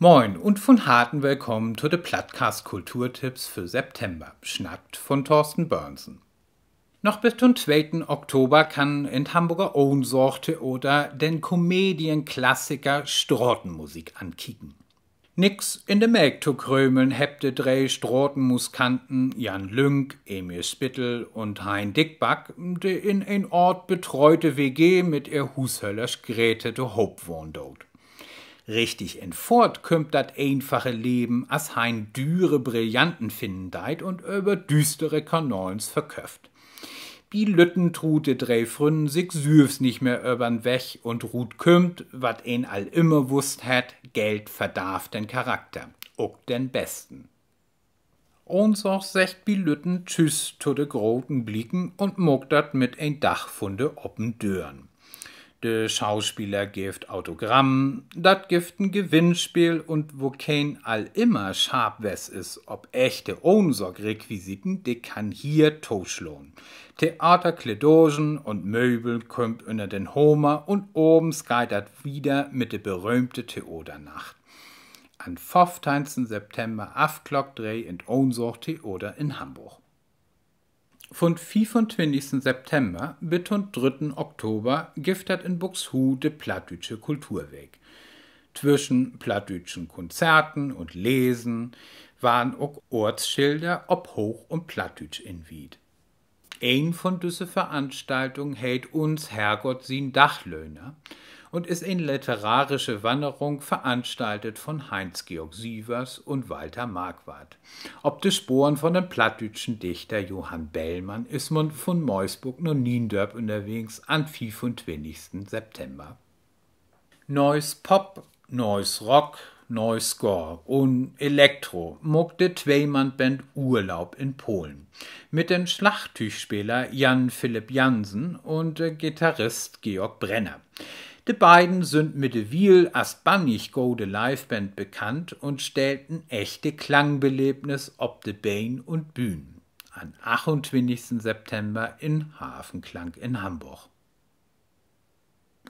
Moin und von harten Willkommen zu den Plattcast Kulturtipps für September, schnackt von Thorsten Börnsen. Noch bis zum 2. Oktober kann in Hamburger Ohnsorte oder den Komedienklassiker Strotenmusik ankicken. Nix in de Melk zu krömeln hebt de drei Strotenmuskanten Jan Lünk, Emil Spittel und Hein Dickback, de in ein Ort betreute WG mit ihr Hushöllers Grete de Hope wohn dort. Richtig in Fort kümmt dat einfache Leben, as hein düre Brillanten finden deit und über düstere Kanons verköft. Bi Lütten trut de drei Frünnen sich süfs nicht mehr übern Weg und ruht kümmt, wat een all immer wusst hat, Geld verdarf den Charakter, ook den Besten. Uns auch secht bi Lütten tschüss zu de groten Blicken und mogt dat mit ein Dach von de oppen Dören. De Schauspieler gift Autogramm, dat gift ein Gewinnspiel und wo kein all immer scharf wes is, ob echte Ohnsorg-Requisiten, de kann hier toschlohn. Theaterkledogen und Möbel kümmt unter den Homer und obens geht dat wieder mit de berühmte Theodernacht. An 15. September Afklock 3 in Ohnsorg Theoder in Hamburg. Von 25. September bis zum 3. Oktober giftet in Buxtehude de Plattdütsche Kulturweg. Zwischen plattdütschen Konzerten und Lesen waren auch Ortsschilder ob Hoch- und Plattdütsch in Wied. Ein von düsse Veranstaltungen hält uns Herrgott sin Dachlöhner und ist eine literarische Wanderung veranstaltet von Heinz-Georg Sievers und Walter Marquardt. Ob de Sporen von dem plattdütschen Dichter Johann Bellmann ist man von Meusburg noch Niendörp unterwegs am 25. September. Neues Pop, neues Rock, neues Score und Elektro mogt de Zweimann-Band Urlaub in Polen. Mit den Schlagtüchspieler Jan Philipp Jansen und Gitarrist Georg Brenner. Die beiden sind mit de Wiel as bannig gode Liveband bekannt und stellten echte Klangbelebnis ob de Bein und Bühnen. Am 28. September in Hafenklang in Hamburg.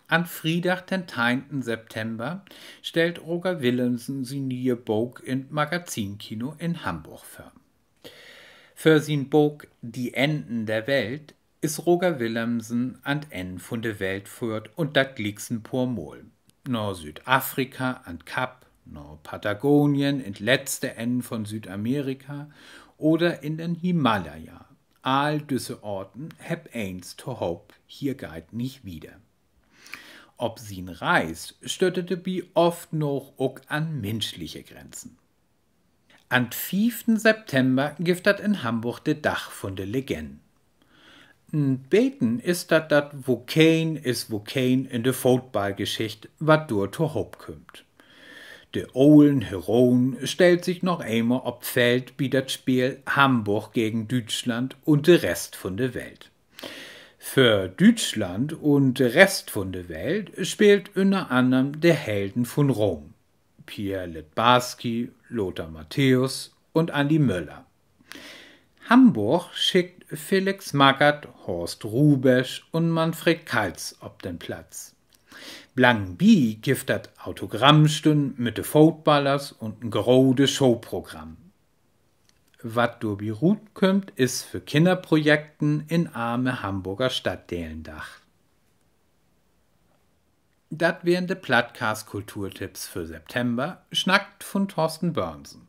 An Friedach, den 10. September, stellt Roger Willemsen sie nie Bog in Magazinkino in Hamburg vor. Für sin Bog Die Enden der Welt ist Roger Willemsen an Ende von der Welt führt und dat liegt'n pur Mol. No Südafrika an Kap, no Patagonien in letzte Ende von Südamerika oder in den Himalaya. All düsse Orten heb eins to hope, hier geht nicht wieder. Ob sin reist, stöttete bi oft noch ook an menschliche Grenzen. An 5. September giftet in Hamburg de Dach von de Legenden. Beten ist dat wo kein in de Footballgeschicht, wat dur to Hoop kümmt. De Ohlen Heroen stellt sich noch einmal ob Feld bi dat Spiel Hamburg gegen Deutschland und de Rest von de Welt. Für Deutschland und de Rest von de Welt spielt unter anderem de Helden von Rom. Pierre Littbarski, Lothar Matthäus und Andi Möller. Hamburg schickt Felix Magath, Horst Rubesch und Manfred Kals ob den Platz. Blankenbi giftet Autogrammstunden mit de Footballers und ein grode Showprogramm. Wat durbi Rut kümmt, ist für Kinderprojekten in arme Hamburger Stadtdelen Dach. Dat wären de Plattcast Kulturtipps für September, schnackt von Thorsten Börnsen.